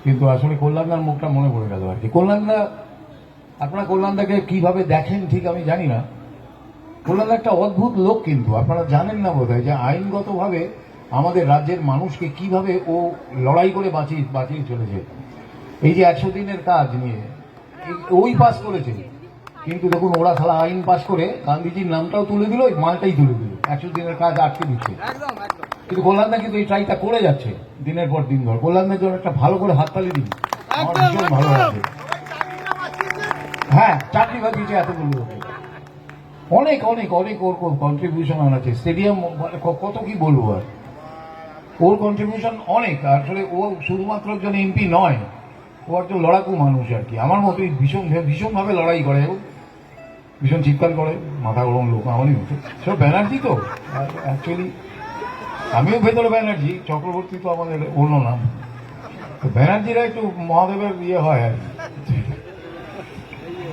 কিন্তু আসলে কল্যাণদার মুখটা মনে পড়ে গেল আর কি। কল্যাণদা, আপনারা কল্যাণদাকে কিভাবে দেখেন ঠিক আমি জানি না। কল্যাণদা একটা অদ্ভুত লোক, কিন্তু আপনারা জানেন না বোধহয় যে আইনগতভাবে আমাদের রাজ্যের মানুষকে কিভাবে ও লড়াই করে বাঁচিয়ে চলেছে। এই যে 100 দিনের কাজ নিয়ে ওই পাস করেছে, কিন্তু দেখুন ওরা সালা আইন পাস করে গান্ধীজির নামটাও তুলে দিল, মালটাই তুলে দিল, 100 দিনের কাজ আটকে দিচ্ছে। কিন্তু কল্যাণদা কিন্তু এই ট্রাইটা করে যাচ্ছে দিনের পর দিন ধরে। কল্যাণদার জন্য একটা ভালো করে হাততালি দিন, আমার ভীষণ ভালো লাগছে। হ্যাঁ, চাকরি বাকরিতে এতগুলো অনেক অনেক অনেক ওর কন্ট্রিবিউশন আছে। স্টেডিয়াম কত কি বলবো, আর ওর কন্ট্রিবিউশন অনেক। আসলে ও শুধুমাত্র একজন এমপি নয়, ও একজন লড়াকু মানুষ আর কি, আমার মতোই ভীষণভাবে লড়াই করে, ভীষণ চিৎকার করে, মাথা গরম লোক আমারই মতো। সব ব্যানার্জি তো অ্যাকচুয়ালি, আমিও ভেতরে ব্যানার্জি, চক্রবর্তী তো আমাদের অন্য নাম। তো ব্যানার্জিরা একটু মহাদেবের ইয়ে হয় আর কি।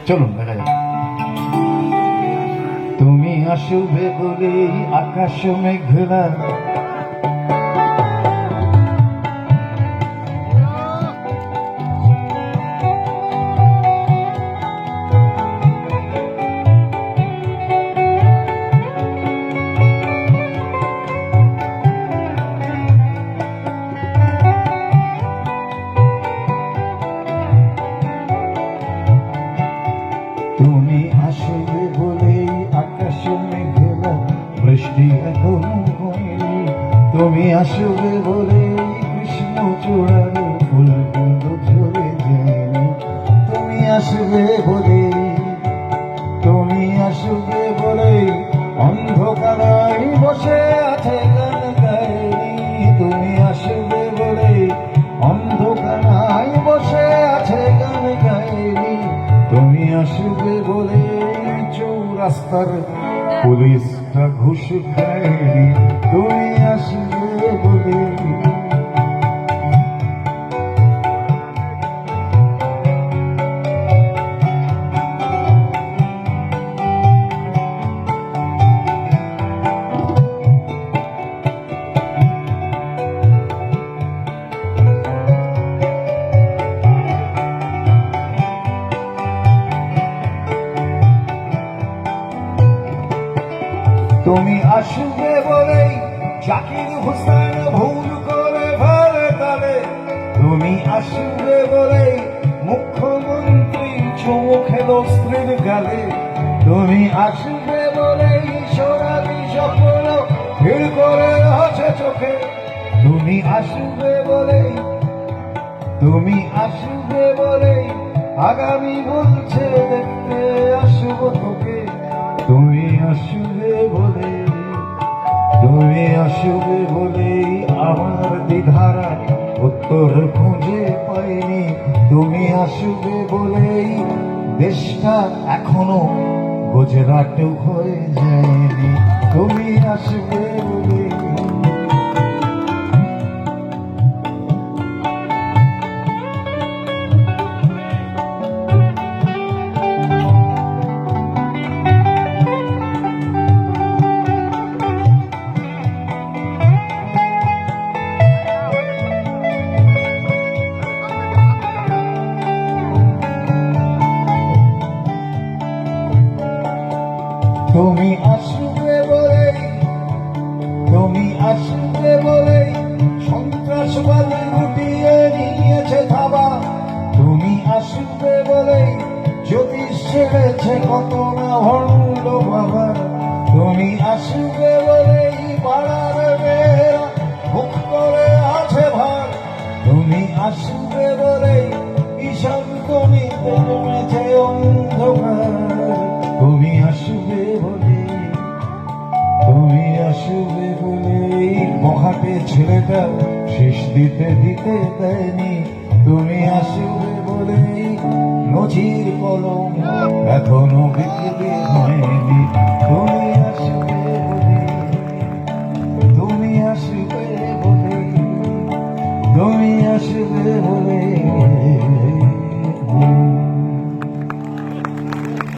চলুন দেখা যাক। তুমি আসবে বলে আকাশ মেঘলা, তুমি আসবে বলে আকাশ মেঘলা, বৃষ্টি এখনো হয়নি। তুমি আসবে বলে কৃষ্ণ চূড়ার ফুলগুলো ঝরে যায়নি। তুমি আসবে বলে, তুমি আসবে বলে অন্ধকারায় বসে আছে গান গায়নি। তুমি আসবে বলে অন্ধকারায় বসে আছে গান গায়নি। তুমি আসবে বলে চৌরাস্তার পুলিশটা ঘুষ খায়নি। তুমি আসবে বলে, তুমি আসবে বলেই জাকির হোসেন ভুল করে ফেলে তালে। তুমি আসবে বলেই মুখ্যমন্ত্রী চুমু খেল স্ত্রীর গালে। তুমি আসবে বলেই সোনালি স্বপ্ন ভিড় করে আছে চোখে। তুমি আসবে বলেই, তুমি আসবে বলেই আগামী বলছে দেখতে আসবো তোকে। তুমি আসবে বলে, তুমি আসবে বলেই আমার দ্বিধারা উত্তর খুঁজে পাইনি। তুমি আসবে বলেই দেশটা এখনো গুজরাট হয়ে যায়নি। তুমি আসবে বলে, তুমি আসবে বলেই, তুমি আসবে বলেই সন্ত্রাসবাদী লুটিয়ে নিয়েছে থাবা। তুমি আসবে বলেই জ্যোতিষ ছেড়েছে কত না ভণ্ড বাবা। তুমি আসবে বলেই পাড়ার মেয়েরা মুখ করে আছে ভার। তুমি আসবে বলেই ঈশান কমিতে জমেছে অন্ধকার। তুমি আসবে বলে, তুমি আসবে বলেই মহাটে ছেলেটা শেষ দিতে দিতে দেয়নি। তুমি আসবে বলেই নজির কলম এখনো বিক্রি হয়নি।